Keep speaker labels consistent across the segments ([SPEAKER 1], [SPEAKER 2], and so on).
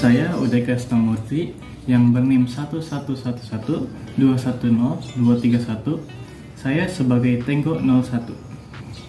[SPEAKER 1] Saya Uday Krisnamurti yang berNIM 1111210-231. Saya sebagai Tenggo 01.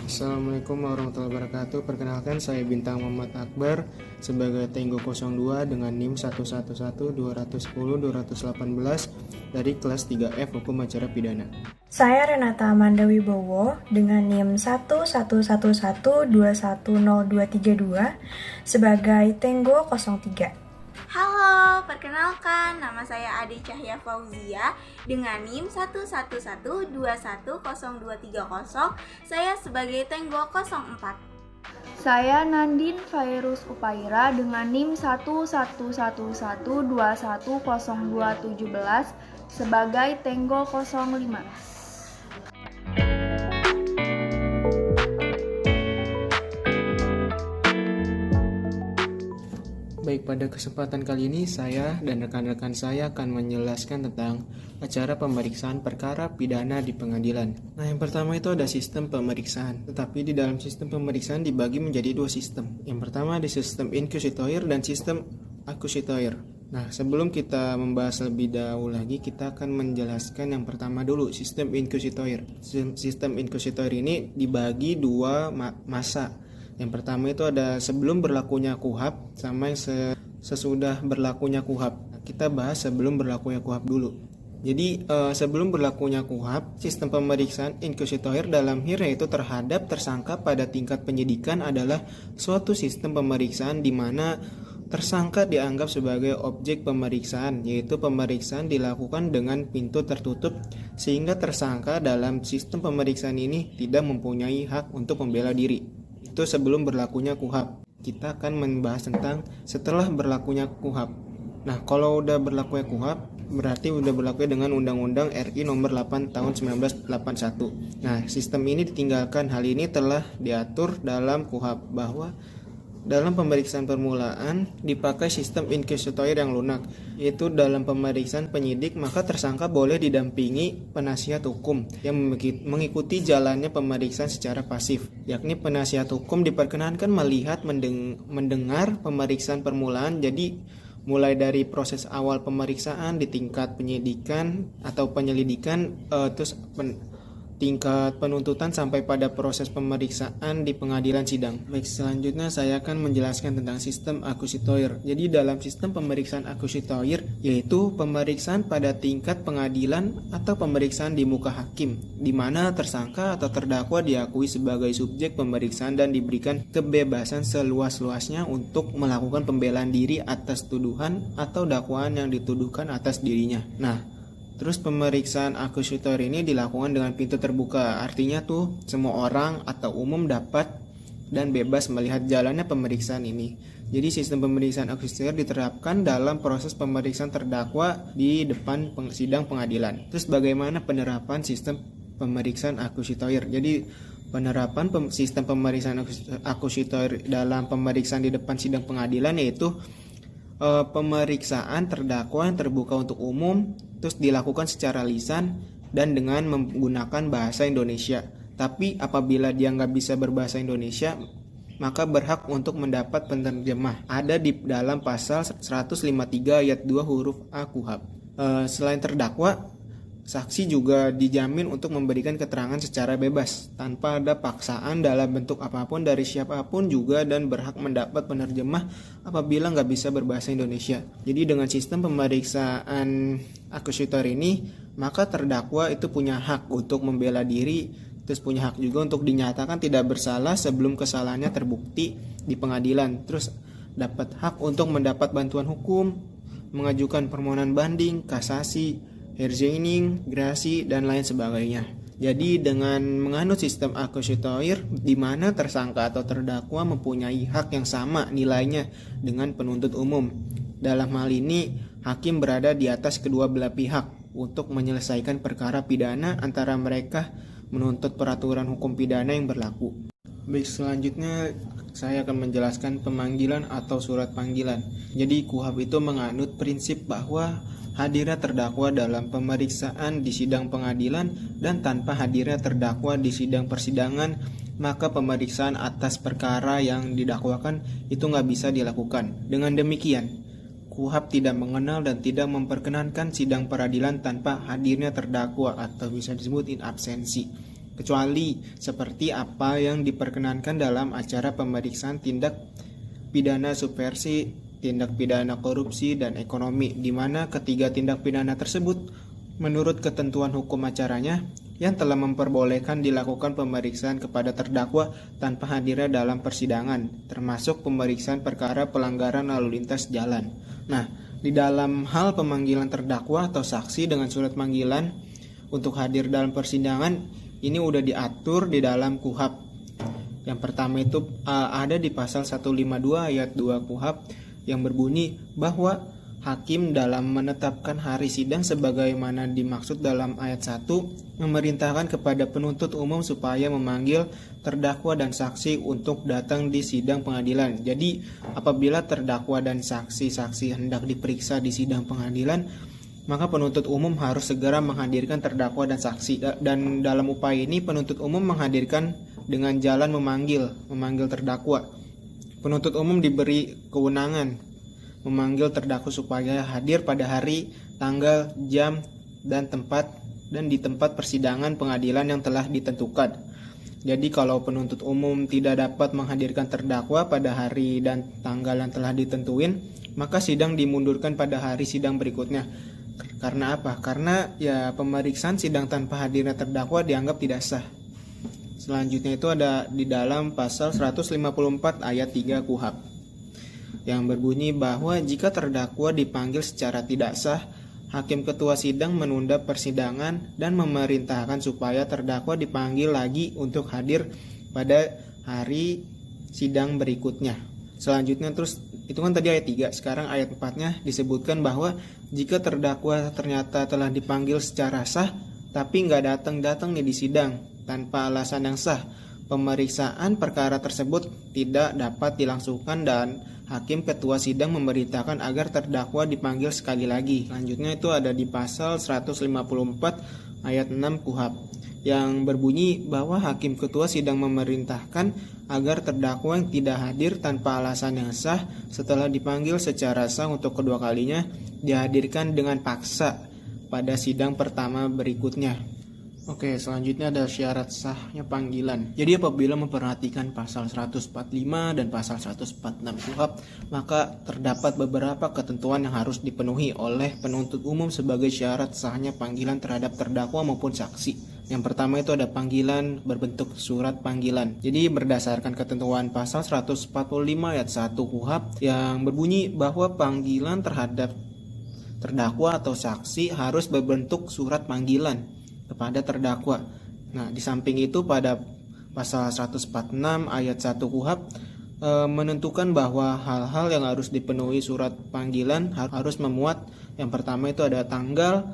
[SPEAKER 2] Assalamualaikum warahmatullahi wabarakatuh. Perkenalkan, saya Bintang Muhammad Akbar sebagai Tenggo 02 dengan NIM 1112110-218 dari kelas 3F Hukum Acara Pidana.
[SPEAKER 3] Saya Renata Amanda Wibowo dengan NIM 11112102332 sebagai Tenggo 03.
[SPEAKER 4] Halo, perkenalkan, nama saya Ade Cahya Fauzia dengan NIM 111210230. Saya sebagai Tenggo 04.
[SPEAKER 5] Saya Nandin Fairuz Upaira dengan NIM 11112102717 sebagai Tenggo 05.
[SPEAKER 2] Baik, pada kesempatan kali ini saya dan rekan-rekan saya akan menjelaskan tentang acara pemeriksaan perkara pidana di pengadilan. Nah, yang pertama itu ada sistem pemeriksaan. Tetapi di dalam sistem pemeriksaan dibagi menjadi dua sistem. Yang pertama ada sistem inquisitoire dan sistem acquisitoire. Nah, sebelum kita membahas lebih dahulu lagi, kita akan menjelaskan yang pertama dulu, sistem inquisitoire. Sistem inquisitoire ini dibagi dua masa. Yang pertama itu ada sebelum berlakunya KUHP sama yang sesudah berlakunya KUHP. Nah, kita bahas sebelum berlakunya KUHP dulu. Jadi sebelum berlakunya KUHP, sistem pemeriksaan inquisitoire dalam HIR yaitu terhadap tersangka pada tingkat penyidikan adalah suatu sistem pemeriksaan di mana tersangka dianggap sebagai objek pemeriksaan, yaitu pemeriksaan dilakukan dengan pintu tertutup sehingga tersangka dalam sistem pemeriksaan ini tidak mempunyai hak untuk membela diri. Itu sebelum berlakunya KUHP. Kita akan membahas tentang setelah berlakunya KUHP. Nah, kalau udah berlakunya KUHP, berarti udah berlaku dengan Undang-Undang RI Nomor 8 Tahun 1981. Nah, sistem ini ditinggalkan. Hal ini telah diatur dalam KUHP bahwa dalam pemeriksaan permulaan dipakai sistem inquisitoire yang lunak, yaitu dalam pemeriksaan penyidik maka tersangka boleh didampingi penasihat hukum yang mengikuti jalannya pemeriksaan secara pasif, yakni penasihat hukum diperkenankan melihat mendengar pemeriksaan permulaan, jadi mulai dari proses awal pemeriksaan di tingkat penyidikan atau penyelidikan, tingkat penuntutan sampai pada proses pemeriksaan di pengadilan sidang. Baik, selanjutnya saya akan menjelaskan tentang sistem acquisitoire. Jadi dalam sistem pemeriksaan acquisitoire yaitu pemeriksaan pada tingkat pengadilan atau pemeriksaan di muka hakim, di mana tersangka atau terdakwa diakui sebagai subjek pemeriksaan dan diberikan kebebasan seluas-luasnya untuk melakukan pembelaan diri atas tuduhan atau dakwaan yang dituduhkan atas dirinya. Nah, terus pemeriksaan acquisitoire ini dilakukan dengan pintu terbuka, artinya semua orang atau umum dapat dan bebas melihat jalannya pemeriksaan ini. Jadi sistem pemeriksaan acquisitoire diterapkan dalam proses pemeriksaan terdakwa di depan sidang pengadilan. Terus bagaimana penerapan sistem pemeriksaan acquisitoire? Jadi penerapan sistem pemeriksaan acquisitoire dalam pemeriksaan di depan sidang pengadilan yaitu pemeriksaan terdakwa yang terbuka untuk umum, terus dilakukan secara lisan dan dengan menggunakan bahasa Indonesia. Tapi apabila dia nggak bisa berbahasa Indonesia, maka berhak untuk mendapat penerjemah. Ada di dalam pasal 153 ayat 2 huruf A KUHP. Selain terdakwa, saksi juga dijamin untuk memberikan keterangan secara bebas tanpa ada paksaan dalam bentuk apapun dari siapapun juga, dan berhak mendapat penerjemah apabila nggak bisa berbahasa Indonesia. Jadi dengan sistem pemeriksaan acquisitoire ini, maka terdakwa itu punya hak untuk membela diri, terus punya hak juga untuk dinyatakan tidak bersalah sebelum kesalahannya terbukti di pengadilan, terus dapat hak untuk mendapat bantuan hukum, mengajukan permohonan banding, kasasi, herzeining, gerasi, dan lain sebagainya. Jadi dengan menganut sistem acquisitoire di mana tersangka atau terdakwa mempunyai hak yang sama nilainya dengan penuntut umum. Dalam hal ini, hakim berada di atas kedua belah pihak untuk menyelesaikan perkara pidana antara mereka menuntut peraturan hukum pidana yang berlaku. Baik, selanjutnya saya akan menjelaskan pemanggilan atau surat panggilan. Jadi KUHP itu menganut prinsip bahwa hadirnya terdakwa dalam pemeriksaan di sidang pengadilan dan tanpa hadirnya terdakwa di sidang persidangan, maka pemeriksaan atas perkara yang didakwakan itu nggak bisa dilakukan. Dengan demikian, KUHP tidak mengenal dan tidak memperkenankan sidang peradilan tanpa hadirnya terdakwa atau bisa disebut in absensi, kecuali seperti apa yang diperkenankan dalam acara pemeriksaan tindak pidana subversi, tindak pidana korupsi, dan ekonomi, di mana ketiga tindak pidana tersebut menurut ketentuan hukum acaranya yang telah memperbolehkan dilakukan pemeriksaan kepada terdakwa tanpa hadirnya dalam persidangan, termasuk pemeriksaan perkara pelanggaran lalu lintas jalan. Nah, di dalam hal pemanggilan terdakwa atau saksi dengan surat panggilan untuk hadir dalam persidangan, ini udah diatur di dalam KUHP. Yang pertama itu ada di pasal 152 ayat 2 KUHP yang berbunyi bahwa hakim dalam menetapkan hari sidang sebagaimana dimaksud dalam ayat 1 memerintahkan kepada penuntut umum supaya memanggil terdakwa dan saksi untuk datang di sidang pengadilan. Jadi apabila terdakwa dan saksi-saksi hendak diperiksa di sidang pengadilan, maka penuntut umum harus segera menghadirkan terdakwa dan saksi. Dan dalam upaya ini penuntut umum menghadirkan dengan jalan memanggil terdakwa. Penuntut umum diberi kewenangan memanggil terdakwa supaya hadir pada hari, tanggal, jam, dan di tempat persidangan pengadilan yang telah ditentukan. Jadi kalau penuntut umum tidak dapat menghadirkan terdakwa pada hari dan tanggal yang telah ditentuin, maka sidang dimundurkan pada hari sidang berikutnya. Karena apa? Karena ya pemeriksaan sidang tanpa hadirnya terdakwa dianggap tidak sah. Selanjutnya itu ada di dalam pasal 154 ayat 3 KUHP yang berbunyi bahwa jika terdakwa dipanggil secara tidak sah, hakim ketua sidang menunda persidangan dan memerintahkan supaya terdakwa dipanggil lagi untuk hadir pada hari sidang berikutnya. Selanjutnya terus, itu kan tadi ayat 3, sekarang ayat 4-nya disebutkan bahwa jika terdakwa ternyata telah dipanggil secara sah tapi nggak datang nih di sidang tanpa alasan yang sah, pemeriksaan perkara tersebut tidak dapat dilangsungkan dan hakim ketua sidang memerintahkan agar terdakwa dipanggil sekali lagi. Selanjutnya itu ada di pasal 154 ayat 6 KUHP yang berbunyi bahwa hakim ketua sidang memerintahkan agar terdakwa yang tidak hadir tanpa alasan yang sah setelah dipanggil secara sah untuk kedua kalinya dihadirkan dengan paksa pada sidang pertama berikutnya. Oke, selanjutnya ada syarat sahnya panggilan. Jadi apabila memperhatikan pasal 145 dan pasal 146 KUHP, maka terdapat beberapa ketentuan yang harus dipenuhi oleh penuntut umum sebagai syarat sahnya panggilan terhadap terdakwa maupun saksi. Yang pertama itu ada panggilan berbentuk surat panggilan. Jadi berdasarkan ketentuan pasal 145 ayat 1 KUHP yang berbunyi bahwa panggilan terhadap terdakwa atau saksi harus berbentuk surat panggilan kepada terdakwa. Nah, di samping itu pada pasal 146 ayat 1 KUHP menentukan bahwa hal-hal yang harus dipenuhi surat panggilan harus memuat yang pertama itu ada tanggal,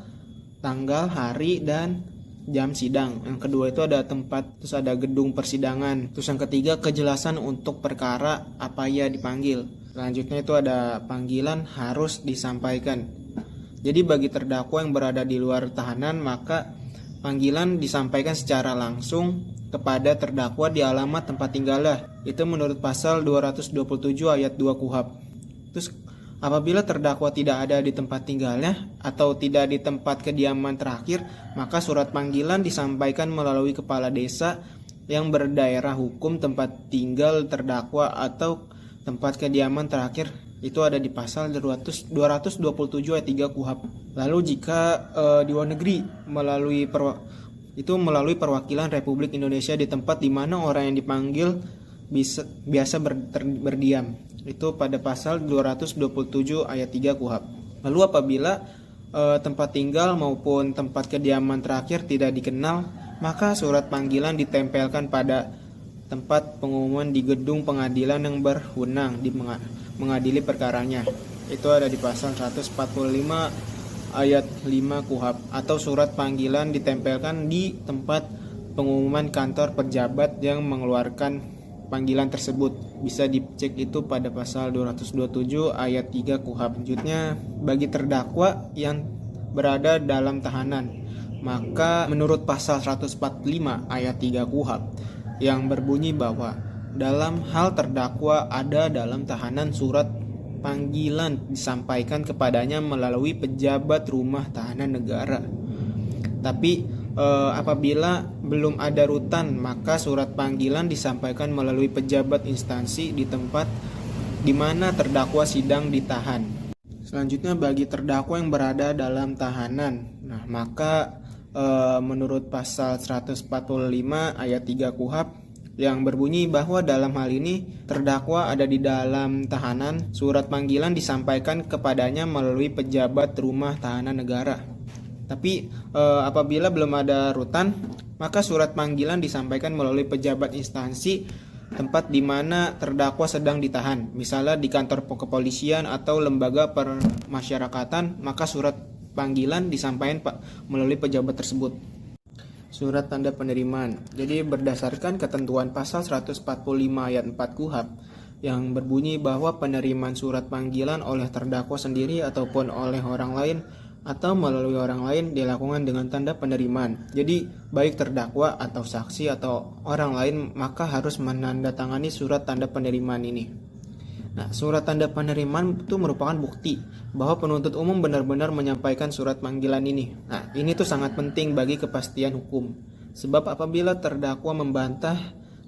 [SPEAKER 2] hari, dan jam sidang. Yang kedua itu ada tempat, terus ada gedung persidangan. Terus yang ketiga kejelasan untuk perkara apa ya dipanggil. Selanjutnya itu ada panggilan harus disampaikan. Jadi bagi terdakwa yang berada di luar tahanan, maka panggilan disampaikan secara langsung kepada terdakwa di alamat tempat tinggalnya. Itu menurut pasal 227 ayat 2 KUHP. Terus apabila terdakwa tidak ada di tempat tinggalnya atau tidak di tempat kediaman terakhir, maka surat panggilan disampaikan melalui kepala desa yang berdaerah hukum tempat tinggal terdakwa atau tempat kediaman terakhir. Itu ada di pasal 227 ayat 3 KUHP. Lalu jika di luar negeri melalui perwakilan Republik Indonesia di tempat di mana orang yang dipanggil biasa berdiam. Itu pada pasal 227 ayat 3 KUHP. Lalu apabila tempat tinggal maupun tempat kediaman terakhir tidak dikenal, maka surat panggilan ditempelkan pada tempat pengumuman di gedung pengadilan yang berwenang di mengadili perkaranya. Itu ada di pasal 145 ayat 5 KUHP. Atau surat panggilan ditempelkan di tempat pengumuman kantor pejabat yang mengeluarkan panggilan tersebut. Bisa dicek itu pada pasal 227 ayat 3 KUHP. Selanjutnya bagi terdakwa yang berada dalam tahanan, maka menurut pasal 145 ayat 3 KUHP yang berbunyi bahwa dalam hal terdakwa ada dalam tahanan surat panggilan disampaikan kepadanya melalui pejabat rumah tahanan negara. Tapi apabila belum ada rutan, maka surat panggilan disampaikan melalui pejabat instansi di tempat di mana terdakwa sidang ditahan. Selanjutnya bagi terdakwa yang berada dalam tahanan. Nah, maka menurut pasal 145 ayat 3 KUHP yang berbunyi bahwa dalam hal ini terdakwa ada di dalam tahanan, surat panggilan disampaikan kepadanya melalui pejabat rumah tahanan negara. Tapi apabila belum ada rutan, maka surat panggilan disampaikan melalui pejabat instansi tempat di mana terdakwa sedang ditahan. Misalnya di kantor kepolisian atau lembaga permasyarakatan, maka surat panggilan disampaikan melalui pejabat tersebut. Surat tanda penerimaan. Jadi berdasarkan ketentuan pasal 145 ayat 4 KUHP yang berbunyi bahwa penerimaan surat panggilan oleh terdakwa sendiri ataupun oleh orang lain atau melalui orang lain dilakukan dengan tanda penerimaan. Jadi baik terdakwa atau saksi atau orang lain maka harus menandatangani surat tanda penerimaan ini. Nah, surat tanda penerimaan itu merupakan bukti bahwa penuntut umum benar-benar menyampaikan surat panggilan ini. Nah, ini tuh sangat penting bagi kepastian hukum. Sebab apabila terdakwa membantah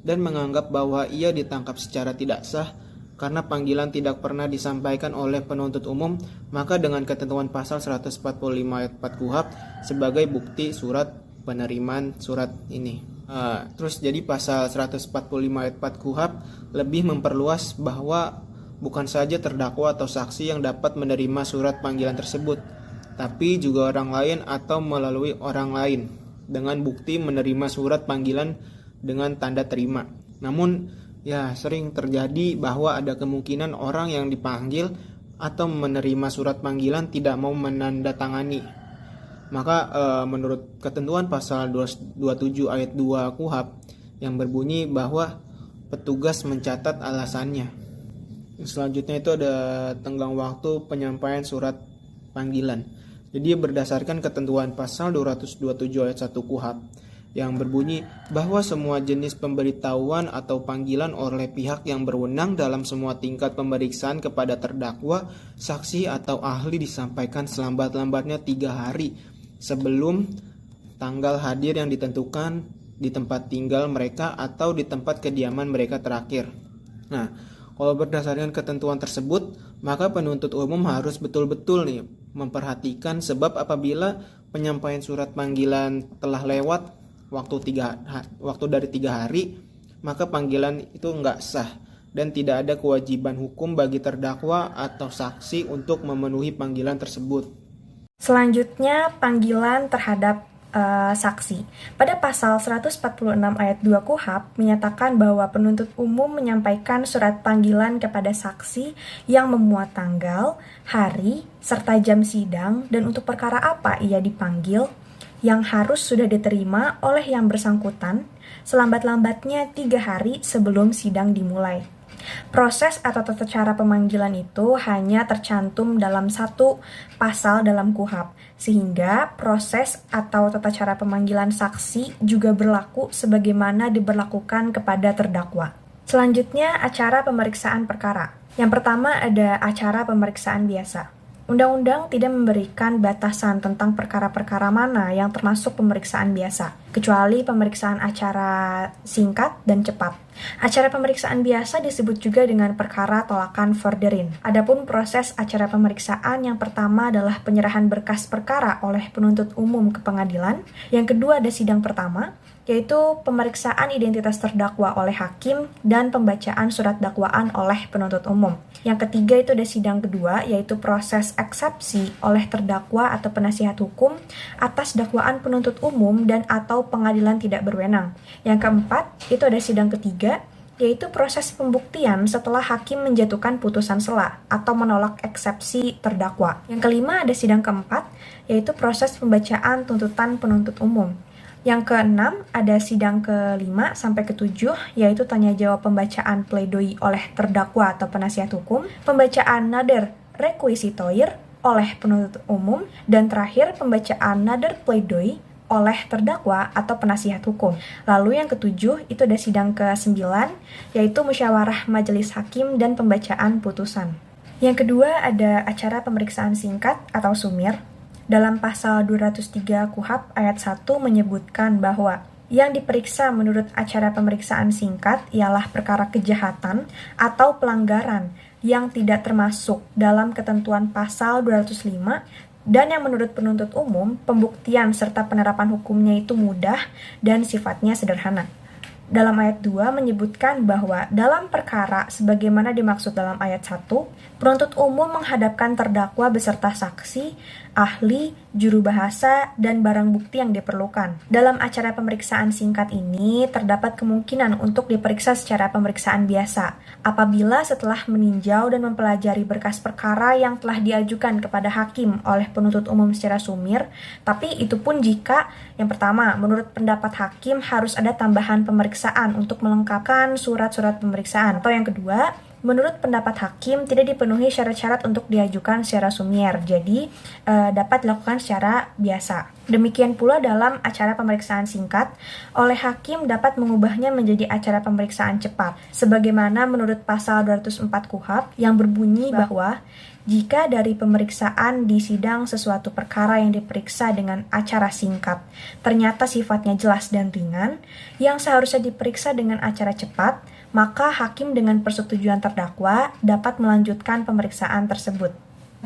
[SPEAKER 2] dan menganggap bahwa ia ditangkap secara tidak sah karena panggilan tidak pernah disampaikan oleh penuntut umum, maka dengan ketentuan pasal 145 ayat 4 KUHP sebagai bukti surat penerimaan surat ini. Terus jadi pasal 145 ayat 4 KUHP lebih memperluas bahwa bukan saja terdakwa atau saksi yang dapat menerima surat panggilan tersebut, tapi juga orang lain atau melalui orang lain dengan bukti menerima surat panggilan dengan tanda terima. Namun ya sering terjadi bahwa ada kemungkinan orang yang dipanggil atau menerima surat panggilan tidak mau menandatangani. Maka menurut ketentuan pasal 27 ayat 2 KUHP yang berbunyi bahwa petugas mencatat alasannya. Selanjutnya itu ada tenggang waktu penyampaian surat panggilan. Jadi berdasarkan ketentuan pasal 227 ayat 1 KUHP yang berbunyi bahwa semua jenis pemberitahuan atau panggilan oleh pihak yang berwenang dalam semua tingkat pemeriksaan kepada terdakwa, saksi atau ahli disampaikan selambat-lambatnya 3 hari sebelum tanggal hadir yang ditentukan di tempat tinggal mereka atau di tempat kediaman mereka terakhir. Nah, kalau berdasarkan ketentuan tersebut, maka penuntut umum harus betul-betul memperhatikan sebab apabila penyampaian surat panggilan telah lewat waktu dari 3 hari, maka panggilan itu nggak sah dan tidak ada kewajiban hukum bagi terdakwa atau saksi untuk memenuhi panggilan tersebut.
[SPEAKER 3] Selanjutnya, panggilan terhadap saksi. Pada pasal 146 ayat 2 KUHP menyatakan bahwa penuntut umum menyampaikan surat panggilan kepada saksi yang memuat tanggal, hari, serta jam sidang dan untuk perkara apa ia dipanggil yang harus sudah diterima oleh yang bersangkutan selambat-lambatnya 3 hari sebelum sidang dimulai. Proses atau tata cara pemanggilan itu hanya tercantum dalam satu pasal dalam KUHP, sehingga proses atau tata cara pemanggilan saksi juga berlaku sebagaimana diberlakukan kepada terdakwa. Selanjutnya, acara pemeriksaan perkara. Yang pertama ada acara pemeriksaan biasa. Undang-undang tidak memberikan batasan tentang perkara-perkara mana yang termasuk pemeriksaan biasa, kecuali pemeriksaan acara singkat dan cepat. Acara pemeriksaan biasa disebut juga dengan perkara tolakan forderin. Adapun proses acara pemeriksaan yang pertama adalah penyerahan berkas perkara oleh penuntut umum ke pengadilan. Yang kedua ada sidang pertama, yaitu pemeriksaan identitas terdakwa oleh hakim dan pembacaan surat dakwaan oleh penuntut umum. Yang ketiga itu ada sidang kedua, yaitu proses eksepsi oleh terdakwa atau penasihat hukum atas dakwaan penuntut umum dan atau pengadilan tidak berwenang. Yang keempat itu ada sidang ketiga, yaitu proses pembuktian setelah hakim menjatuhkan putusan sela atau menolak eksepsi terdakwa. Yang kelima ada sidang keempat, yaitu proses pembacaan tuntutan penuntut umum. Yang keenam ada sidang ke-5 sampai ke-7, yaitu tanya jawab pembacaan pledoi oleh terdakwa atau penasihat hukum, pembacaan nader requisitoir oleh penuntut umum, dan terakhir pembacaan nader pledoi oleh terdakwa atau penasihat hukum. Lalu yang ke-7 itu ada sidang ke-9, yaitu musyawarah majelis hakim dan pembacaan putusan. Yang kedua ada acara pemeriksaan singkat atau sumir. Dalam pasal 203 KUHP ayat 1 menyebutkan bahwa yang diperiksa menurut acara pemeriksaan singkat ialah perkara kejahatan atau pelanggaran yang tidak termasuk dalam ketentuan pasal 205 dan yang menurut penuntut umum pembuktian serta penerapan hukumnya itu mudah dan sifatnya sederhana. Dalam ayat 2 menyebutkan bahwa dalam perkara sebagaimana dimaksud dalam ayat 1, penuntut umum menghadapkan terdakwa beserta saksi, ahli, juru bahasa, dan barang bukti yang diperlukan. Dalam acara pemeriksaan singkat ini, terdapat kemungkinan untuk diperiksa secara pemeriksaan biasa, apabila setelah meninjau dan mempelajari berkas perkara yang telah diajukan kepada hakim oleh penuntut umum secara sumir, tapi itu pun jika, yang pertama, menurut pendapat hakim harus ada tambahan pemeriksaan untuk melengkapkan surat-surat pemeriksaan, atau yang kedua, menurut pendapat hakim tidak dipenuhi syarat-syarat untuk diajukan secara sumir, jadi dapat dilakukan secara biasa. Demikian pula dalam acara pemeriksaan singkat, oleh hakim dapat mengubahnya menjadi acara pemeriksaan cepat, sebagaimana menurut pasal 204 KUHP yang berbunyi bahwa jika dari pemeriksaan di sidang sesuatu perkara yang diperiksa dengan acara singkat ternyata sifatnya jelas dan ringan, yang seharusnya diperiksa dengan acara cepat, maka hakim dengan persetujuan terdakwa dapat melanjutkan pemeriksaan tersebut.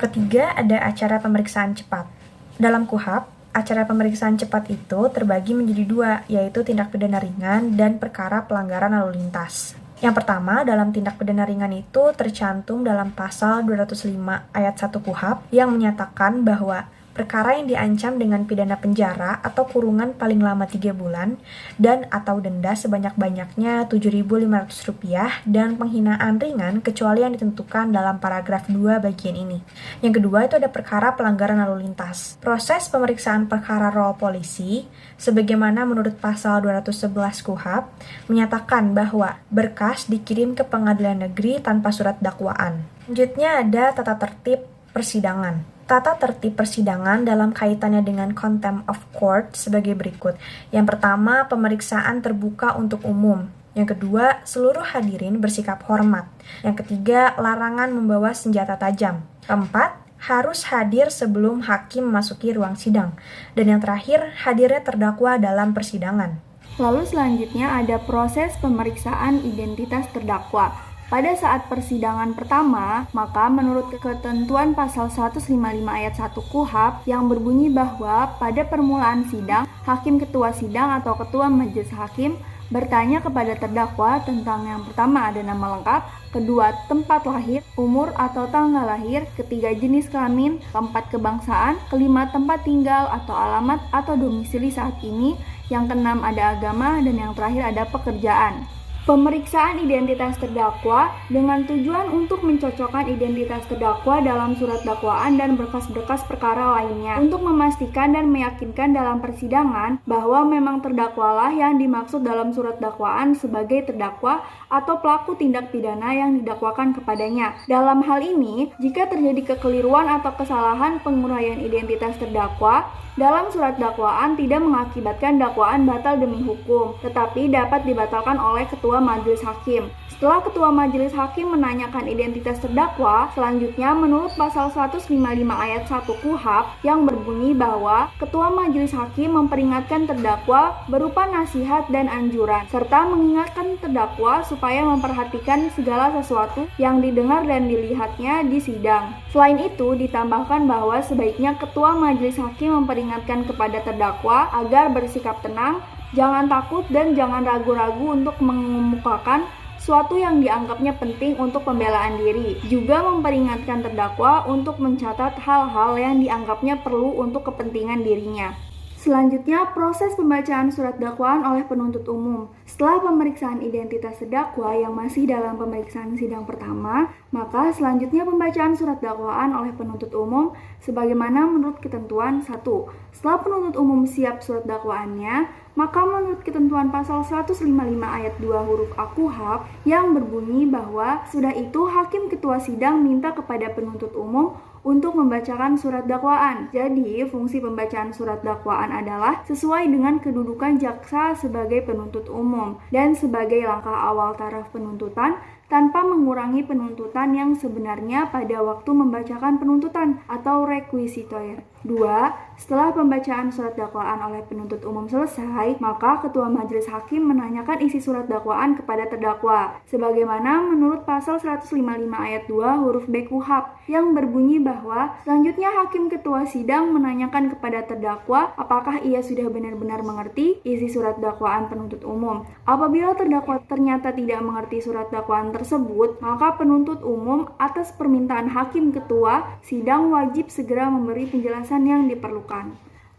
[SPEAKER 3] Ketiga, ada acara pemeriksaan cepat. Dalam KUHP, acara pemeriksaan cepat itu terbagi menjadi dua, yaitu tindak pidana ringan dan perkara pelanggaran lalu lintas. Yang pertama, dalam tindak pidana ringan itu tercantum dalam pasal 205 ayat 1 KUHP yang menyatakan bahwa perkara yang diancam dengan pidana penjara atau kurungan paling lama 3 bulan dan atau denda sebanyak-banyaknya Rp7.500 dan penghinaan ringan kecuali yang ditentukan dalam paragraf 2 bagian ini. Yang kedua itu ada perkara pelanggaran lalu lintas. Proses pemeriksaan perkara rol polisi sebagaimana menurut pasal 211 KUHP menyatakan bahwa berkas dikirim ke pengadilan negeri tanpa surat dakwaan. Selanjutnya ada tata tertib persidangan. Tata tertib persidangan dalam kaitannya dengan contempt of court sebagai berikut. Yang pertama, pemeriksaan terbuka untuk umum. Yang kedua, seluruh hadirin bersikap hormat. Yang ketiga, larangan membawa senjata tajam. Keempat, harus hadir sebelum hakim memasuki ruang sidang. Dan yang terakhir, hadirnya terdakwa dalam persidangan.
[SPEAKER 5] Lalu selanjutnya ada proses pemeriksaan identitas terdakwa. Pada saat persidangan pertama, maka menurut ketentuan pasal 155 ayat 1 KUHP yang berbunyi bahwa pada permulaan sidang, hakim ketua sidang atau ketua majelis hakim bertanya kepada terdakwa tentang yang pertama ada nama lengkap, kedua tempat lahir, umur atau tanggal lahir, ketiga jenis kelamin, keempat kebangsaan, kelima tempat tinggal atau alamat atau domisili saat ini, yang keenam ada agama, dan yang terakhir ada pekerjaan. Pemeriksaan identitas terdakwa dengan tujuan untuk mencocokkan identitas terdakwa dalam surat dakwaan dan berkas-berkas perkara lainnya untuk memastikan dan meyakinkan dalam persidangan bahwa memang terdakwalah yang dimaksud dalam surat dakwaan sebagai terdakwa atau pelaku tindak pidana yang didakwakan kepadanya. Dalam hal ini, jika terjadi kekeliruan atau kesalahan penguraian identitas terdakwa dalam surat dakwaan tidak mengakibatkan dakwaan batal demi hukum, tetapi dapat dibatalkan oleh ketua majelis hakim. Setelah ketua majelis hakim menanyakan identitas terdakwa, selanjutnya menurut pasal 155 ayat 1 KUHP yang berbunyi bahwa ketua majelis hakim memperingatkan terdakwa berupa nasihat dan anjuran, serta mengingatkan terdakwa supaya memperhatikan segala sesuatu yang didengar dan dilihatnya di sidang. Selain itu, ditambahkan bahwa sebaiknya ketua majelis hakim memperingatkan kepada terdakwa agar bersikap tenang, jangan takut dan jangan ragu-ragu untuk mengemukakan suatu yang dianggapnya penting untuk pembelaan diri. Juga memperingatkan terdakwa untuk mencatat hal-hal yang dianggapnya perlu untuk kepentingan dirinya. Selanjutnya, proses pembacaan surat dakwaan oleh penuntut umum. Setelah pemeriksaan identitas terdakwa yang masih dalam pemeriksaan sidang pertama, maka selanjutnya pembacaan surat dakwaan oleh penuntut umum sebagaimana menurut ketentuan 1. Setelah penuntut umum siap surat dakwaannya, maka menurut ketentuan pasal 155 ayat 2 huruf A KUHP yang berbunyi bahwa sudah itu hakim ketua sidang minta kepada penuntut umum untuk membacakan surat dakwaan. Jadi, fungsi pembacaan surat dakwaan adalah sesuai dengan kedudukan jaksa sebagai penuntut umum dan sebagai langkah awal taraf penuntutan. tanpa mengurangi penuntutan yang sebenarnya pada waktu membacakan penuntutan atau requisitoire. 2. Setelah pembacaan surat dakwaan oleh penuntut umum selesai, maka ketua majelis hakim menanyakan isi surat dakwaan kepada terdakwa, sebagaimana menurut pasal 155 ayat 2 huruf B KUHP, yang berbunyi bahwa selanjutnya hakim ketua sidang menanyakan kepada terdakwa apakah ia sudah benar-benar mengerti isi surat dakwaan penuntut umum. Apabila terdakwa ternyata tidak mengerti surat dakwaan tersebut, maka penuntut umum atas permintaan hakim ketua sidang wajib segera memberi penjelasan yang diperlukan.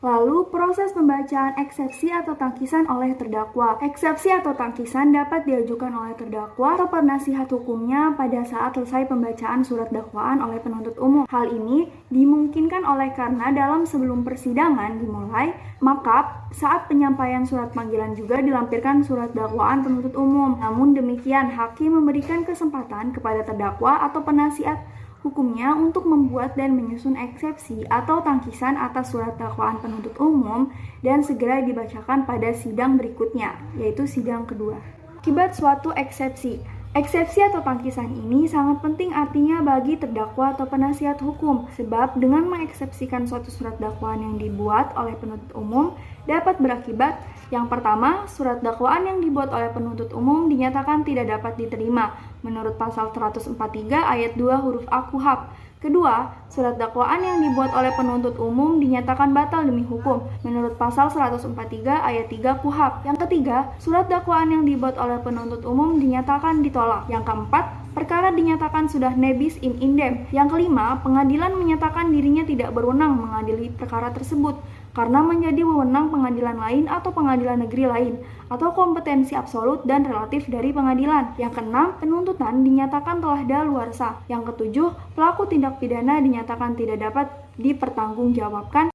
[SPEAKER 5] Lalu, proses pembacaan eksepsi atau tangkisan oleh terdakwa. Eksepsi atau tangkisan dapat diajukan oleh terdakwa atau penasihat hukumnya pada saat selesai pembacaan surat dakwaan oleh penuntut umum. Hal ini dimungkinkan oleh karena dalam sebelum persidangan dimulai, maka saat penyampaian surat panggilan juga dilampirkan surat dakwaan penuntut umum. Namun demikian, hakim memberikan kesempatan kepada terdakwa atau penasihat hukumnya untuk membuat dan menyusun eksepsi atau tangkisan atas surat dakwaan penuntut umum dan segera dibacakan pada sidang berikutnya, yaitu sidang kedua. Akibat suatu eksepsi. Eksepsi atau tangkisan ini sangat penting artinya bagi terdakwa atau penasihat hukum, sebab dengan mengeksepsikan suatu surat dakwaan yang dibuat oleh penuntut umum dapat berakibat yang pertama, surat dakwaan yang dibuat oleh penuntut umum dinyatakan tidak dapat diterima menurut pasal 143 ayat 2 huruf A KUHP. Kedua, surat dakwaan yang dibuat oleh penuntut umum dinyatakan batal demi hukum menurut pasal 143 ayat 3 KUHP. Yang ketiga, surat dakwaan yang dibuat oleh penuntut umum dinyatakan ditolak. Yang keempat, perkara dinyatakan sudah nebis in idem. Yang kelima, pengadilan menyatakan dirinya tidak berwenang mengadili perkara tersebut karena menjadi wewenang pengadilan lain atau pengadilan negeri lain, atau kompetensi absolut dan relatif dari pengadilan. Yang keenam, penuntutan dinyatakan telah daluarsa. Yang ketujuh, pelaku tindak pidana dinyatakan tidak dapat dipertanggungjawabkan.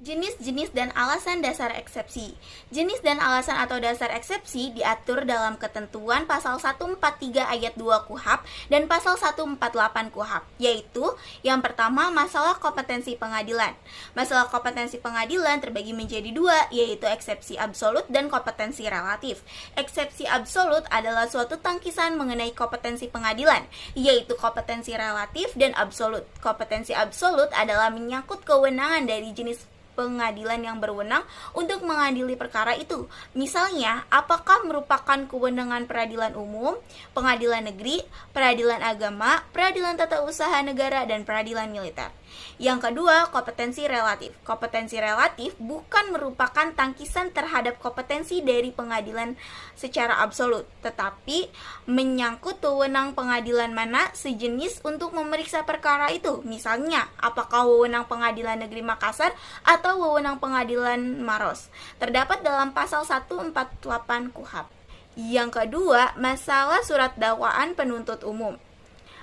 [SPEAKER 4] Jenis-jenis dan alasan dasar eksepsi. Jenis dan alasan atau dasar eksepsi diatur dalam ketentuan pasal 143 ayat 2 KUHP dan pasal 148 KUHP, yaitu yang pertama masalah kompetensi pengadilan. Masalah kompetensi pengadilan terbagi menjadi dua, yaitu eksepsi absolut dan kompetensi relatif. Eksepsi absolut adalah suatu tangkisan mengenai kompetensi pengadilan, yaitu kompetensi relatif dan absolut. Kompetensi absolut adalah menyangkut kewenangan dari jenis pengadilan yang berwenang untuk mengadili perkara itu. Misalnya, apakah merupakan kewenangan peradilan umum, pengadilan negeri, peradilan agama, peradilan tata usaha negara, dan peradilan militer. Yang kedua, kompetensi relatif. Kompetensi relatif bukan merupakan tangkisan terhadap kompetensi dari pengadilan secara absolut, tetapi menyangkut wewenang pengadilan mana sejenis untuk memeriksa perkara itu. Misalnya, apakah wewenang pengadilan negeri Makassar atau wewenang pengadilan Maros. Terdapat dalam pasal 148 KUHP. Yang kedua, masalah surat dakwaan penuntut umum.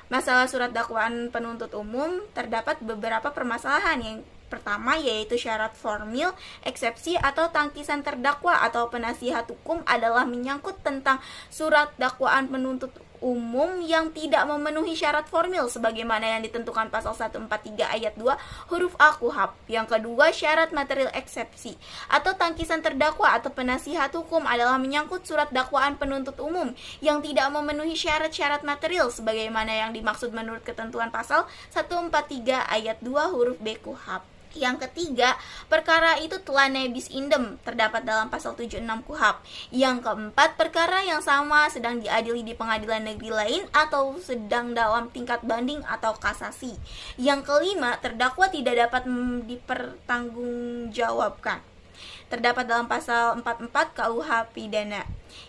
[SPEAKER 4] Masalah surat dakwaan penuntut umum terdapat beberapa permasalahan. Yang pertama yaitu syarat formil, eksepsi atau tangkisan terdakwa atau penasihat hukum adalah menyangkut tentang surat dakwaan penuntut umum yang tidak memenuhi syarat formil sebagaimana yang ditentukan pasal 143 ayat 2 huruf A KUHP. Yang kedua, syarat material eksepsi atau tangkisan terdakwa atau penasihat hukum adalah menyangkut surat dakwaan penuntut umum yang tidak memenuhi syarat-syarat material sebagaimana yang dimaksud menurut ketentuan pasal 143 ayat 2 huruf B KUHP. Yang ketiga, perkara itu telah nebis indem, terdapat dalam pasal 76 KUHP. Yang keempat, perkara yang sama sedang diadili di pengadilan negeri lain atau sedang dalam tingkat banding atau kasasi. Yang kelima, terdakwa tidak dapat dipertanggungjawabkan, terdapat dalam pasal 44 KUH pidana.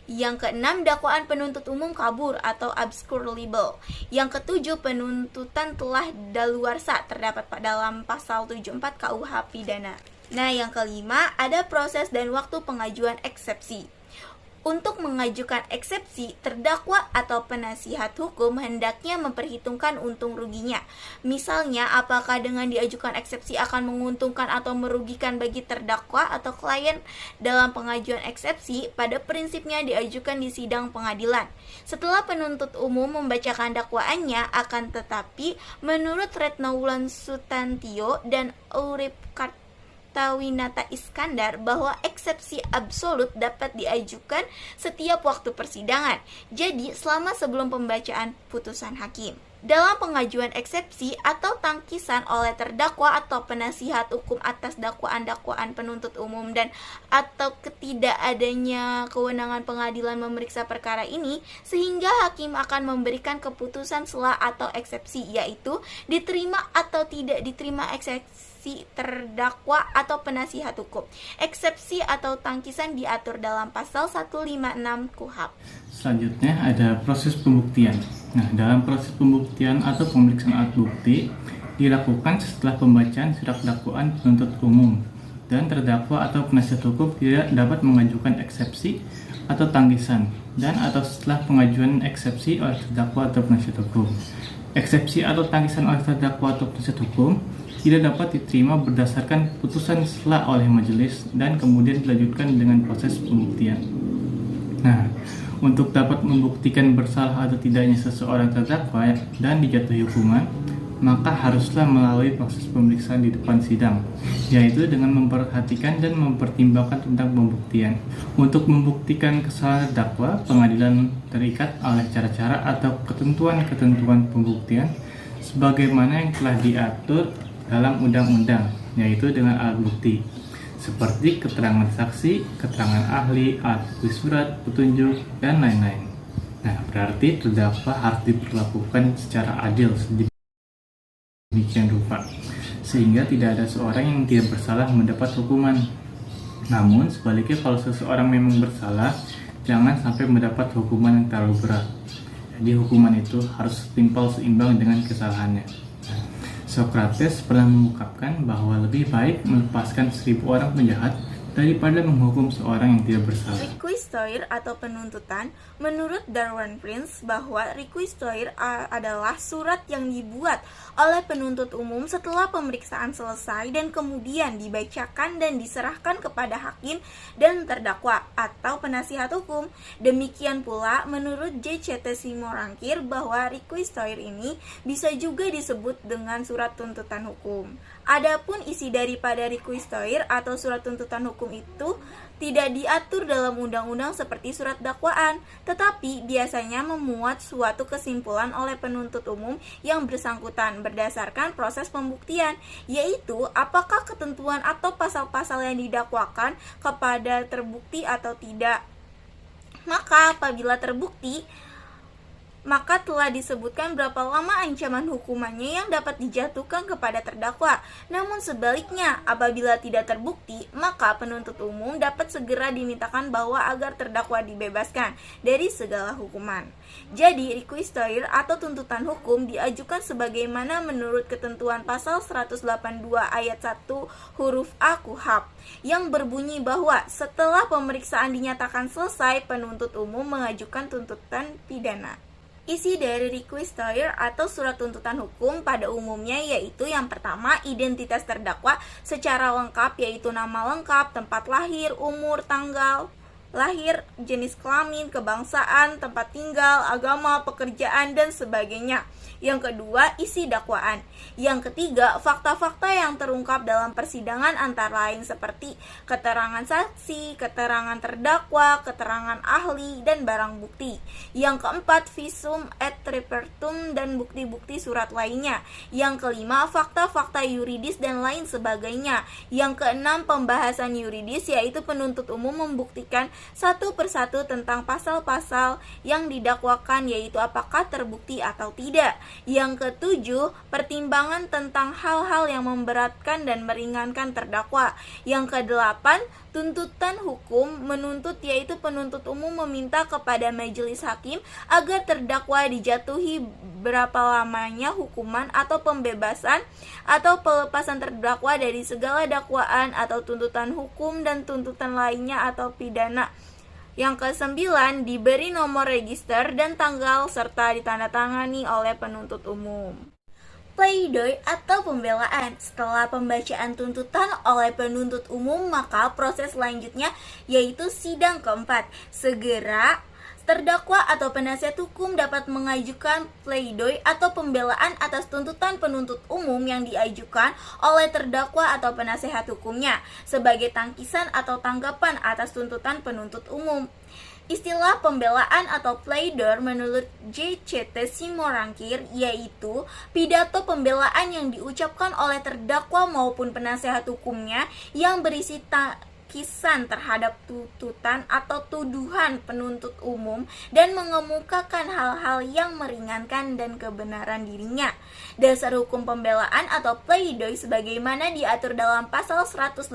[SPEAKER 4] Yang keenam, dakwaan penuntut umum kabur atau obscure libel. Yang ketujuh, penuntutan telah daluarsa, terdapat dalam pasal 74 KUH pidana. Nah, yang kelima, ada proses dan waktu pengajuan eksepsi. Untuk mengajukan eksepsi, terdakwa atau penasihat hukum hendaknya memperhitungkan untung ruginya. Misalnya, apakah dengan diajukan eksepsi akan menguntungkan atau merugikan bagi terdakwa atau klien. Dalam pengajuan eksepsi, pada prinsipnya diajukan di sidang pengadilan. Setelah penuntut umum membacakan dakwaannya, akan tetapi menurut Retno Wulan Sutantio dan Urip Kartawinata Iskandar bahwa eksepsi absolut dapat diajukan setiap waktu persidangan, jadi selama sebelum pembacaan putusan hakim. Dalam pengajuan eksepsi atau tangkisan oleh terdakwa atau penasihat hukum atas dakwaan-dakwaan penuntut umum dan atau ketidakadanya kewenangan pengadilan memeriksa perkara ini, sehingga hakim akan memberikan keputusan sela atau eksepsi, yaitu diterima atau tidak diterima eksepsi terdakwa atau penasihat hukum. Eksepsi atau tangkisan diatur dalam pasal 156 KUHP.
[SPEAKER 1] Selanjutnya ada proses pembuktian. Nah, dalam proses pembuktian atau pemeriksaan alat bukti dilakukan setelah pembacaan surat dakwaan penuntut umum dan terdakwa atau penasihat hukum tidak dapat mengajukan eksepsi atau tangkisan dan atau setelah pengajuan eksepsi oleh terdakwa atau penasihat hukum. Eksepsi atau tangkisan oleh terdakwa atau penasihat hukum tidak dapat diterima berdasarkan putusan sela oleh majelis dan kemudian dilanjutkan dengan proses pembuktian. Nah, untuk dapat membuktikan bersalah atau tidaknya seseorang terdakwa dan dijatuhi hukuman, maka haruslah melalui proses pemeriksaan di depan sidang, yaitu dengan memperhatikan dan mempertimbangkan tentang pembuktian. Untuk membuktikan kesalahan terdakwa, pengadilan terikat oleh cara-cara atau ketentuan-ketentuan pembuktian sebagaimana yang telah diatur dalam undang-undang, yaitu dengan alat bukti seperti keterangan saksi, keterangan ahli, alat bukti surat, petunjuk, dan lain-lain. Nah, berarti terdakwa harus diperlakukan secara adil sedemikian rupa, sehingga tidak ada seorang yang tidak bersalah mendapat hukuman. Namun, sebaliknya kalau seseorang memang bersalah, jangan sampai mendapat hukuman yang terlalu berat. Jadi, hukuman itu harus setimpal seimbang dengan kesalahannya. Sokrates pernah mengungkapkan bahwa lebih baik melepaskan 1000 orang penjahat daripada menghukum seorang yang tidak bersalah.
[SPEAKER 4] Requistoire atau penuntutan, menurut Darwin Prince bahwa requistoire adalah surat yang dibuat oleh penuntut umum setelah pemeriksaan selesai dan kemudian dibacakan dan diserahkan kepada hakim dan terdakwa atau penasihat hukum. Demikian pula menurut J.C.T. Simorangkir bahwa requistoire ini bisa juga disebut dengan surat tuntutan hukum. Adapun isi daripada requistoire atau surat tuntutan hukum itu tidak diatur dalam undang-undang seperti surat dakwaan, tetapi biasanya memuat suatu kesimpulan oleh penuntut umum yang bersangkutan berdasarkan proses pembuktian, yaitu apakah ketentuan atau pasal-pasal yang didakwakan kepada terbukti atau tidak. Maka apabila terbukti, maka telah disebutkan berapa lama ancaman hukumannya yang dapat dijatuhkan kepada terdakwa. Namun sebaliknya, apabila tidak terbukti, maka penuntut umum dapat segera dimintakan bahwa agar terdakwa dibebaskan dari segala hukuman. Jadi, requistoire atau tuntutan hukum diajukan sebagaimana menurut ketentuan pasal 182 ayat 1 huruf A KUHP yang berbunyi bahwa setelah pemeriksaan dinyatakan selesai, penuntut umum mengajukan tuntutan pidana. Isi dari requistoire atau surat tuntutan hukum pada umumnya yaitu yang pertama, identitas terdakwa secara lengkap, yaitu nama lengkap, tempat lahir, umur, tanggal lahir, jenis kelamin, kebangsaan, tempat tinggal, agama, pekerjaan, dan sebagainya. Yang kedua, isi dakwaan. Yang ketiga, fakta-fakta yang terungkap dalam persidangan antara lain seperti keterangan saksi, keterangan terdakwa, keterangan ahli, dan barang bukti. Yang keempat, visum et repertum dan bukti-bukti surat lainnya. Yang kelima, fakta-fakta yuridis dan lain sebagainya. Yang keenam, pembahasan yuridis, yaitu penuntut umum membuktikan satu persatu tentang pasal-pasal yang didakwakan, yaitu apakah terbukti atau tidak. Yang ketujuh, pertimbangan tentang hal-hal yang memberatkan dan meringankan terdakwa. Yang kedelapan, tuntutan hukum menuntut, yaitu penuntut umum meminta kepada majelis hakim agar terdakwa dijatuhi berapa lamanya hukuman atau pembebasan atau pelepasan terdakwa dari segala dakwaan atau tuntutan hukum dan tuntutan lainnya atau pidana. Yang kesembilan, diberi nomor register dan tanggal serta ditandatangani oleh penuntut umum. Pleidoy atau pembelaan. Setelah pembacaan tuntutan oleh penuntut umum, maka proses selanjutnya yaitu sidang keempat. Terdakwa atau penasihat hukum dapat mengajukan pleidoy atau pembelaan atas tuntutan penuntut umum yang diajukan oleh terdakwa atau penasihat hukumnya sebagai tangkisan atau tanggapan atas tuntutan penuntut umum. Istilah pembelaan atau pleader menurut JCT Simorangkir yaitu pidato pembelaan yang diucapkan oleh terdakwa maupun penasihat hukumnya yang berisi kisan terhadap tuntutan atau tuduhan penuntut umum dan mengemukakan hal-hal yang meringankan dan kebenaran dirinya. Dasar hukum pembelaan atau pleidoy sebagaimana diatur dalam pasal 182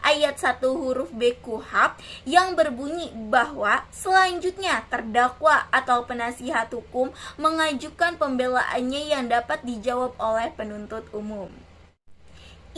[SPEAKER 4] ayat 1 huruf B KUHP yang berbunyi bahwa selanjutnya terdakwa atau penasihat hukum mengajukan pembelaannya yang dapat dijawab oleh penuntut umum.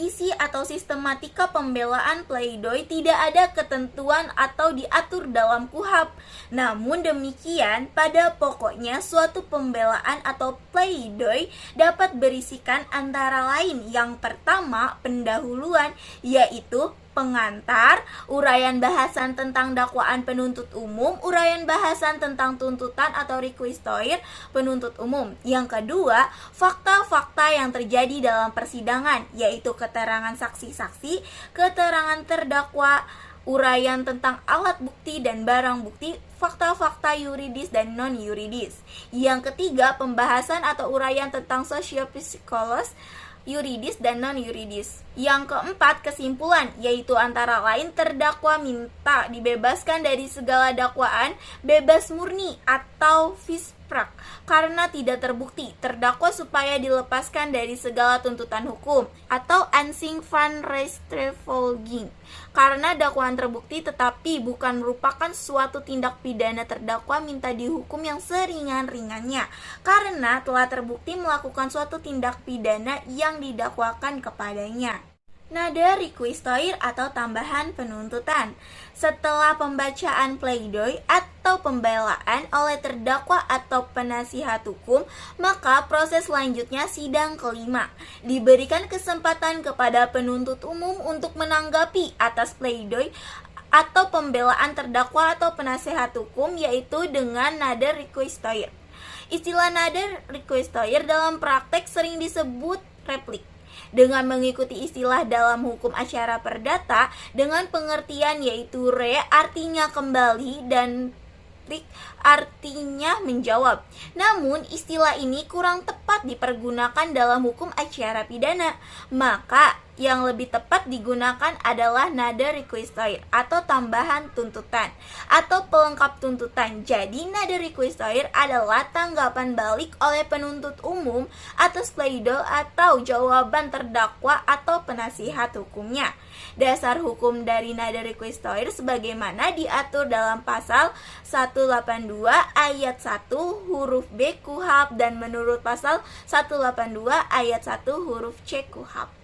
[SPEAKER 4] Isi atau sistematika pembelaan pleidoy tidak ada ketentuan atau diatur dalam KUHP. Namun demikian, pada pokoknya suatu pembelaan atau pleidoy dapat berisikan antara lain yang pertama pendahuluan, yaitu pengantar, uraian bahasan tentang dakwaan penuntut umum, uraian bahasan tentang tuntutan atau requistoire penuntut umum. Yang kedua, fakta-fakta yang terjadi dalam persidangan, yaitu keterangan saksi-saksi, keterangan terdakwa, uraian tentang alat bukti dan barang bukti, fakta-fakta yuridis dan non-yuridis. Yang ketiga, pembahasan atau uraian tentang sosiopsikologis, yuridis dan non-yuridis. Yang keempat, kesimpulan, yaitu antara lain terdakwa minta dibebaskan dari segala dakwaan, bebas murni atau visprak karena tidak terbukti, terdakwa supaya dilepaskan dari segala tuntutan hukum, atau ansing van rechtvervolging karena dakwaan terbukti tetapi bukan merupakan suatu tindak pidana, terdakwa minta dihukum yang seringan-ringannya karena telah terbukti melakukan suatu tindak pidana yang didakwakan kepadanya. Nada requistoire atau tambahan penuntutan. Setelah pembacaan pleidoy atau pembelaan oleh terdakwa atau penasihat hukum, maka proses selanjutnya sidang kelima. Diberikan kesempatan kepada penuntut umum untuk menanggapi atas pleidoy atau pembelaan terdakwa atau penasihat hukum, yaitu dengan nada requistoire. Istilah nada requistoire dalam praktek sering disebut replik. Dengan mengikuti istilah dalam hukum acara perdata dengan pengertian yaitu re artinya kembali dan plik artinya menjawab. Namun istilah ini kurang tepat dipergunakan dalam hukum acara pidana. Maka yang lebih tepat digunakan adalah nada requistoire atau tambahan tuntutan atau pelengkap tuntutan. Jadi nada requistoire adalah tanggapan balik oleh penuntut umum atas pleidoy atau jawaban terdakwa atau penasihat hukumnya. Dasar hukum dari nada requistoire sebagaimana diatur dalam pasal 182 ayat 1 huruf B KUHP dan menurut pasal 182 ayat 1 huruf C KUHP.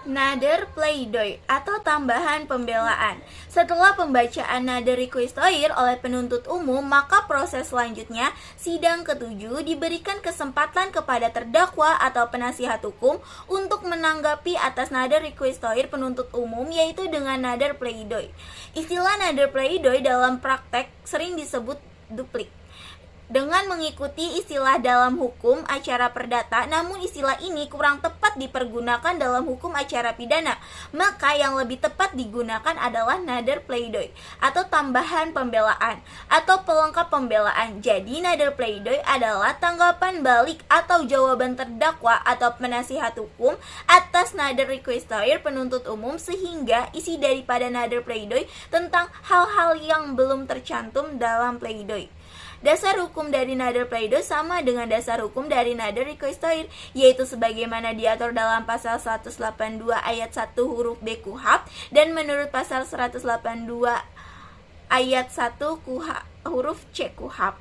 [SPEAKER 4] Nada pleidoy atau tambahan pembelaan. Setelah pembacaan nada requistoire oleh penuntut umum, maka proses selanjutnya sidang ketujuh diberikan kesempatan kepada terdakwa atau penasihat hukum untuk menanggapi atas nada requistoire penuntut umum, yaitu dengan nada pleidoy. Istilah nada pleidoy dalam praktek sering disebut duplik. Dengan mengikuti istilah dalam hukum acara perdata, namun istilah ini kurang tepat dipergunakan dalam hukum acara pidana, maka yang lebih tepat digunakan adalah nada pleidoy atau tambahan pembelaan atau pelengkap pembelaan. Jadi nada pleidoy adalah tanggapan balik atau jawaban terdakwa atau penasihat hukum atas nada requistoire penuntut umum, sehingga isi daripada nada pleidoy tentang hal-hal yang belum tercantum dalam pleidoy. Dasar hukum dari nada pleidoy sama dengan dasar hukum dari nada requistoire, yaitu sebagaimana diatur dalam pasal 182 ayat 1 huruf B KUHP dan menurut pasal 182 ayat 1 huruf C KUHP.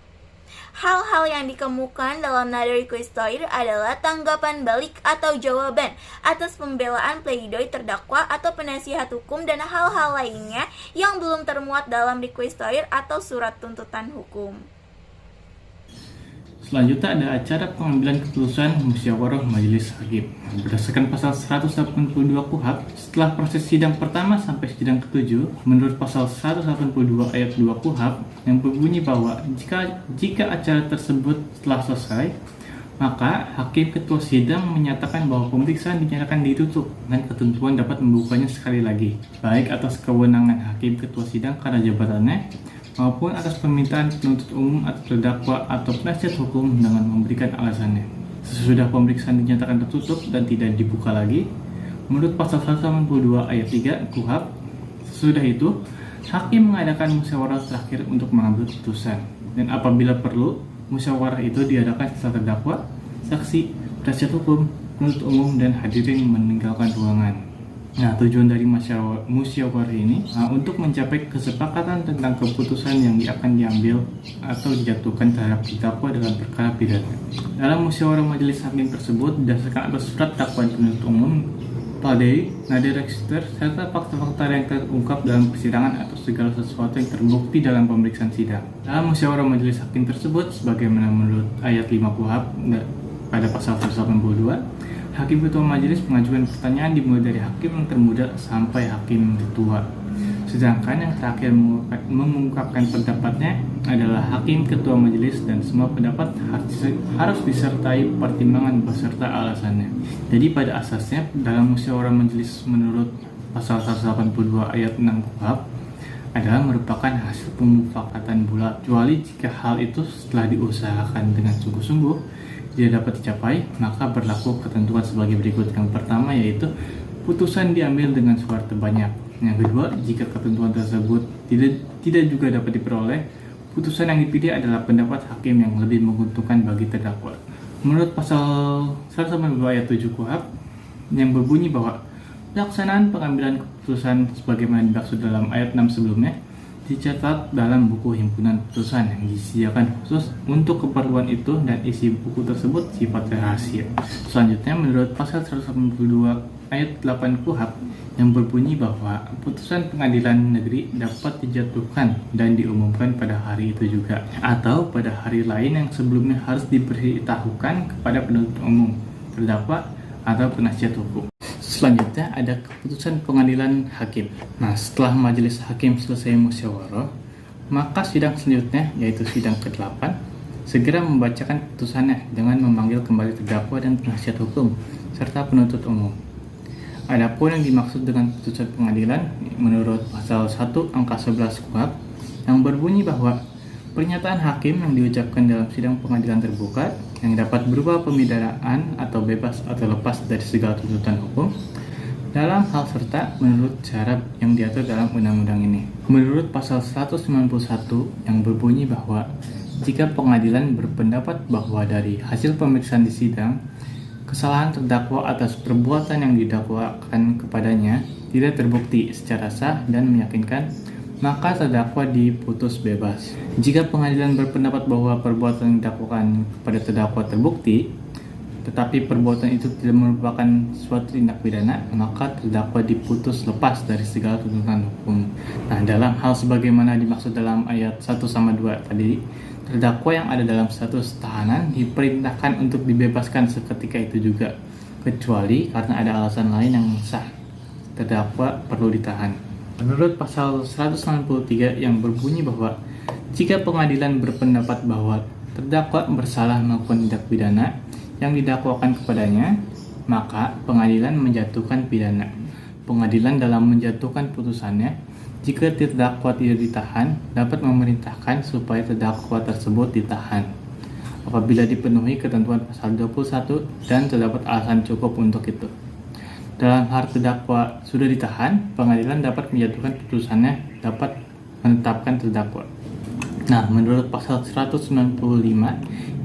[SPEAKER 4] Hal-hal yang dikemukakan dalam nada requistoire adalah tanggapan balik atau jawaban atas pembelaan pleidoy terdakwa atau penasihat hukum dan hal-hal lainnya yang belum termuat dalam requistoire atau surat tuntutan hukum.
[SPEAKER 1] Selanjutnya ada acara pengambilan keputusan musyawarah majelis hakim. Berdasarkan pasal 182 KUHP, setelah proses sidang pertama sampai sidang ke-7, menurut pasal 182 ayat 2 KUHP yang berbunyi bahwa jika acara tersebut telah selesai, maka hakim ketua sidang menyatakan bahwa pemeriksaan dinyatakan ditutup dan ketentuan dapat membukanya sekali lagi, baik atas kewenangan hakim ketua sidang karena jabatannya maupun atas permintaan penuntut umum atau terdakwa atau penasihat hukum dengan memberikan alasannya. Sesudah pemeriksaan dinyatakan tertutup dan tidak dibuka lagi, menurut pasal 182 ayat 3 KUHP, sesudah itu hakim mengadakan musyawarah terakhir untuk mengambil putusan, dan apabila perlu, musyawarah itu diadakan setelah terdakwa, saksi, penasihat hukum, penuntut umum, dan hadirin meninggalkan ruangan. Nah, tujuan dari musyawarah ini untuk mencapai kesepakatan tentang keputusan yang akan diambil atau dijatuhkan terhadap terdakwa dalam perkara pidana. Dalam musyawarah majelis hakim tersebut berdasarkan atas surat dakwaan penuntut umum, pladei, nada register, serta fakta-fakta yang terungkap dalam persidangan atau segala sesuatu yang terbukti dalam pemeriksaan sidang. Dalam musyawarah majelis hakim tersebut, sebagaimana menurut ayat 5 KUHP pada pasal 182, hakim ketua majelis mengajukan pertanyaan dimulai dari hakim yang termuda sampai hakim tertua. Sedangkan yang terakhir mengungkapkan pendapatnya adalah hakim ketua majelis, dan semua pendapat harus disertai pertimbangan beserta alasannya. Jadi pada asasnya dalam musyawarah majelis menurut pasal 182 ayat 6 KUHP adalah merupakan hasil pemufakatan bulat, kecuali jika hal itu setelah diusahakan dengan sungguh-sungguh tidak dapat dicapai, maka berlaku ketentuan sebagai berikut. Yang pertama yaitu putusan diambil dengan suara terbanyak. Yang kedua, jika ketentuan tersebut tidak juga dapat diperoleh, putusan yang dipilih adalah pendapat hakim yang lebih menguntungkan bagi terdakwa. Menurut pasal 182 ayat 7 KUHP yang berbunyi bahwa pelaksanaan pengambilan keputusan sebagaimana dimaksud dalam ayat 6 sebelumnya dicatat dalam buku himpunan putusan yang disediakan khusus untuk keperluan itu, dan isi buku tersebut sifat rahasia. Selanjutnya, menurut pasal 182 ayat 8 KUHP yang berbunyi bahwa putusan pengadilan negeri dapat dijatuhkan dan diumumkan pada hari itu juga, atau pada hari lain yang sebelumnya harus diberitahukan kepada penuntut umum, terdakwa, atau penasihat hukum. Selanjutnya ada keputusan pengadilan hakim. Nah, setelah majelis hakim selesai musyawarah, maka sidang selanjutnya, yaitu sidang ke-8, segera membacakan putusannya dengan memanggil kembali terdakwa dan penasihat hukum, serta penuntut umum. Adapun yang dimaksud dengan putusan pengadilan, menurut pasal 1 angka 11 KUHP, yang berbunyi bahwa pernyataan hakim yang diucapkan dalam sidang pengadilan terbuka yang dapat berupa pemidanaan atau bebas atau lepas dari segala tuntutan hukum dalam hal serta menurut syarat yang diatur dalam undang-undang ini. Menurut pasal 191 yang berbunyi bahwa jika pengadilan berpendapat bahwa dari hasil pemeriksaan di sidang kesalahan terdakwa atas perbuatan yang didakwakan kepadanya tidak terbukti secara sah dan meyakinkan, maka terdakwa diputus bebas. Jika pengadilan berpendapat bahwa perbuatan yang didakwakan kepada terdakwa terbukti, tetapi perbuatan itu tidak merupakan suatu tindak pidana, maka terdakwa diputus lepas dari segala tuntutan hukum. Nah, dalam hal sebagaimana dimaksud dalam ayat 1-2 tadi, terdakwa yang ada dalam status tahanan diperintahkan untuk dibebaskan seketika itu juga, kecuali karena ada alasan lain yang sah, terdakwa perlu ditahan. Menurut pasal 193 yang berbunyi bahwa jika pengadilan berpendapat bahwa terdakwa bersalah melakukan tindak pidana yang didakwakan kepadanya, maka pengadilan menjatuhkan pidana. Pengadilan dalam menjatuhkan putusannya, jika terdakwa tidak ditahan, dapat memerintahkan supaya terdakwa tersebut ditahan apabila dipenuhi ketentuan pasal 21 dan terdapat alasan cukup untuk itu. Dalam hal terdakwa sudah ditahan, pengadilan dapat menjatuhkan putusannya dapat menetapkan terdakwa. Nah, menurut pasal 195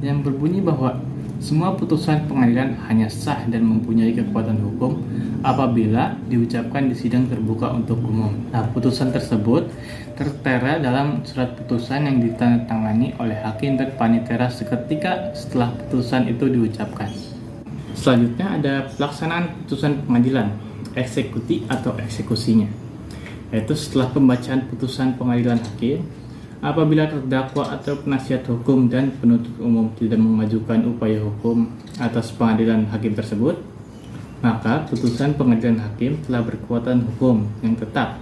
[SPEAKER 1] yang berbunyi bahwa semua putusan pengadilan hanya sah dan mempunyai kekuatan hukum apabila diucapkan di sidang terbuka untuk umum. Nah, putusan tersebut tertera dalam surat putusan yang ditandatangani oleh hakim dan panitera seketika setelah putusan itu diucapkan. Selanjutnya ada pelaksanaan putusan pengadilan, eksekusi atau eksekusinya, yaitu setelah pembacaan putusan pengadilan hakim apabila terdakwa atau penasihat hukum dan penuntut umum tidak mengajukan upaya hukum atas pengadilan hakim tersebut, maka putusan pengadilan hakim telah berkekuatan hukum yang tetap.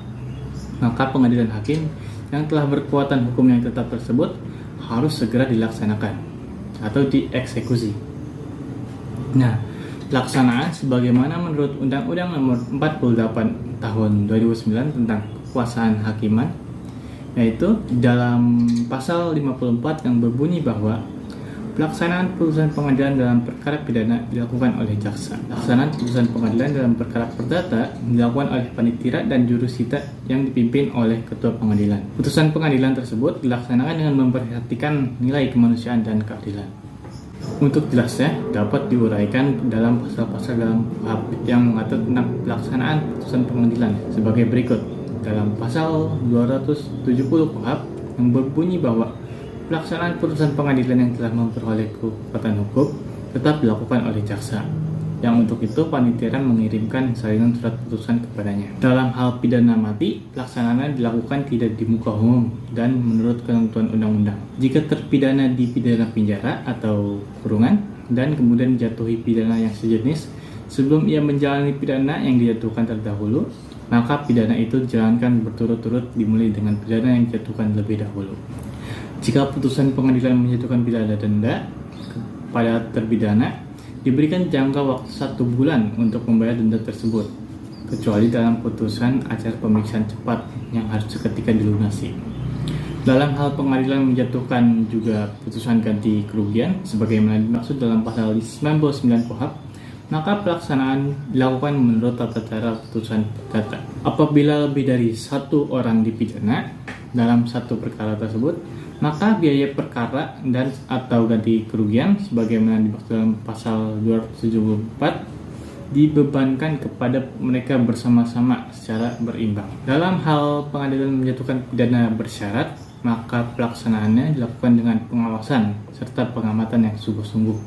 [SPEAKER 1] Maka pengadilan hakim yang telah berkekuatan hukum yang tetap tersebut harus segera dilaksanakan atau dieksekusi. Nah, pelaksanaan sebagaimana menurut Undang-Undang Nomor 48 Tahun 2009 tentang kekuasaan hakiman, yaitu dalam pasal 54 yang berbunyi bahwa pelaksanaan putusan pengadilan dalam perkara pidana dilakukan oleh jaksa. Pelaksanaan putusan pengadilan dalam perkara perdata dilakukan oleh panitia dan jurusita yang dipimpin oleh ketua pengadilan. Putusan pengadilan tersebut dilaksanakan dengan memperhatikan nilai kemanusiaan dan keadilan. Untuk jelasnya dapat diuraikan dalam pasal-pasal dalam KUHP yang mengatur tentang pelaksanaan putusan pengadilan sebagai berikut. Dalam pasal 270 KUHP yang berbunyi bahwa pelaksanaan putusan pengadilan yang telah memperoleh kekuatan hukum tetap dilakukan oleh jaksa, yang untuk itu panitia mengirimkan salinan surat putusan kepadanya. Dalam hal pidana mati, pelaksanaan dilakukan tidak di muka umum dan menurut ketentuan undang-undang. Jika terpidana dipidana penjara atau kurungan dan kemudian dijatuhi pidana yang sejenis sebelum ia menjalani pidana yang dijatuhkan terdahulu, maka pidana itu dijalankan berturut-turut dimulai dengan pidana yang dijatuhkan lebih dahulu. Jika putusan pengadilan menjatuhkan pidana denda kepada terpidana, diberikan jangka waktu 1 bulan untuk membayar denda tersebut, kecuali dalam putusan acara pemeriksaan cepat yang harus seketika dilunasi. Dalam hal pengadilan menjatuhkan juga putusan ganti kerugian sebagaimana dimaksud dalam pasal 99 KUHP, maka pelaksanaan dilakukan menurut tata cara putusan perdata. Apabila lebih dari 1 orang dipidana dalam satu perkara tersebut, maka biaya perkara dan atau ganti kerugian sebagaimana dimaksud dalam pasal 274 dibebankan kepada mereka bersama-sama secara berimbang. Dalam hal pengadilan menjatuhkan pidana bersyarat, maka pelaksanaannya dilakukan dengan pengawasan serta pengamatan yang sungguh-sungguh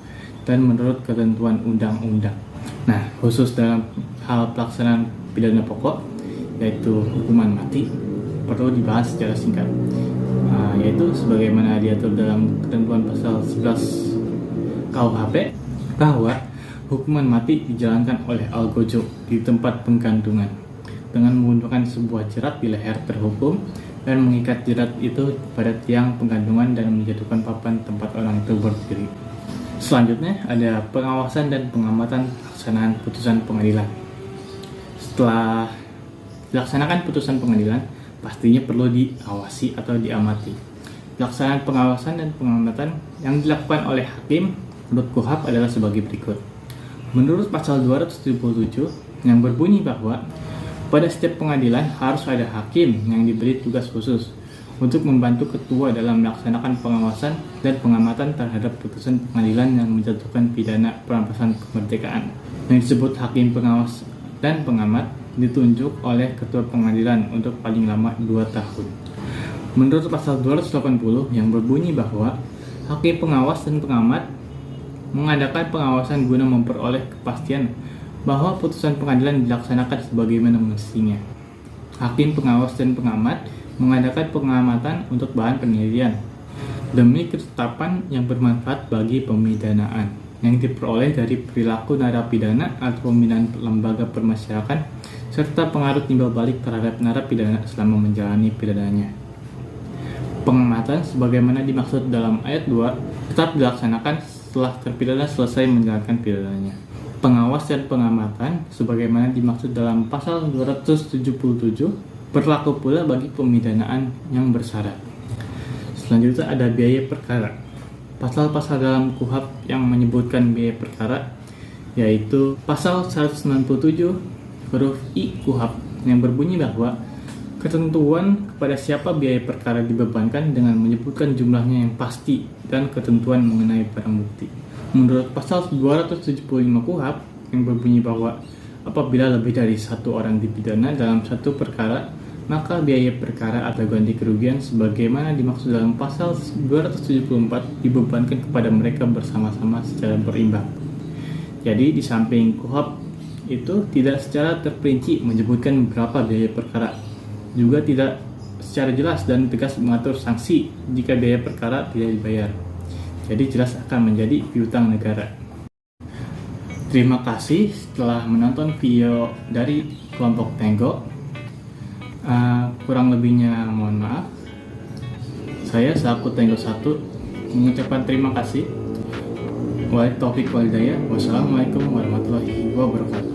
[SPEAKER 1] dan menurut ketentuan undang-undang. Nah, khusus dalam hal pelaksanaan pidana pokok, yaitu hukuman mati, perlu dibahas secara singkat, yaitu sebagaimana diatur dalam ketentuan pasal 11 KUHP bahwa hukuman mati dijalankan oleh algojo di tempat penggantungan dengan menggunakan sebuah jerat di leher terhukum dan mengikat jerat itu pada tiang penggantungan dan menjatuhkan papan tempat orang itu berdiri. Selanjutnya ada pengawasan dan pengamatan pelaksanaan putusan pengadilan. Setelah dilaksanakan putusan pengadilan, pastinya perlu diawasi atau diamati. Pelaksanaan pengawasan dan pengamatan yang dilakukan oleh hakim menurut KUHP adalah sebagai berikut. Menurut pasal 277 yang berbunyi bahwa pada setiap pengadilan harus ada hakim yang diberi tugas khusus untuk membantu ketua dalam melaksanakan pengawasan dan pengamatan terhadap putusan pengadilan yang menjatuhkan pidana perampasan kemerdekaan. Yang disebut hakim pengawas dan pengamat ditunjuk oleh ketua pengadilan untuk paling lama 2 tahun. Menurut pasal 280 yang berbunyi bahwa hakim pengawas dan pengamat mengadakan pengawasan guna memperoleh kepastian bahwa putusan pengadilan dilaksanakan sebagaimana mestinya. Hakim pengawas dan pengamat mengadakan pengamatan untuk bahan penelitian demi ketetapan yang bermanfaat bagi pemidanaan yang diperoleh dari perilaku narapidana atau pembinaan lembaga permasyarakatan serta pengaruh timbal balik terhadap narapidana selama menjalani pidananya. Pengamatan sebagaimana dimaksud dalam ayat 2 tetap dilaksanakan setelah terpidana selesai menjalankan pidananya. Pengawas dan pengamatan sebagaimana dimaksud dalam pasal 277 berlaku pula bagi pemidanaan yang bersyarat. Selanjutnya ada biaya perkara. Pasal-pasal dalam KUHP yang menyebutkan biaya perkara yaitu pasal 197 huruf I KUHP yang berbunyi bahwa ketentuan kepada siapa biaya perkara dibebankan dengan menyebutkan jumlahnya yang pasti dan ketentuan mengenai barang bukti. Menurut pasal 275 KUHP yang berbunyi bahwa apabila lebih dari 1 orang dipidana dalam satu perkara, maka biaya perkara atau ganti kerugian sebagaimana dimaksud dalam pasal 274 dibebankan kepada mereka bersama-sama secara berimbang. Jadi di samping KUHP itu tidak secara terperinci menyebutkan berapa biaya perkara, juga tidak secara jelas dan tegas mengatur sanksi jika biaya perkara tidak dibayar. Jadi jelas akan menjadi piutang negara. Terima kasih telah menonton video dari kelompok Tenggo. Kurang lebihnya mohon maaf. Saya selaku Tenggo 1 mengucapkan terima kasih. Wassalamualaikum warahmatullahi wabarakatuh.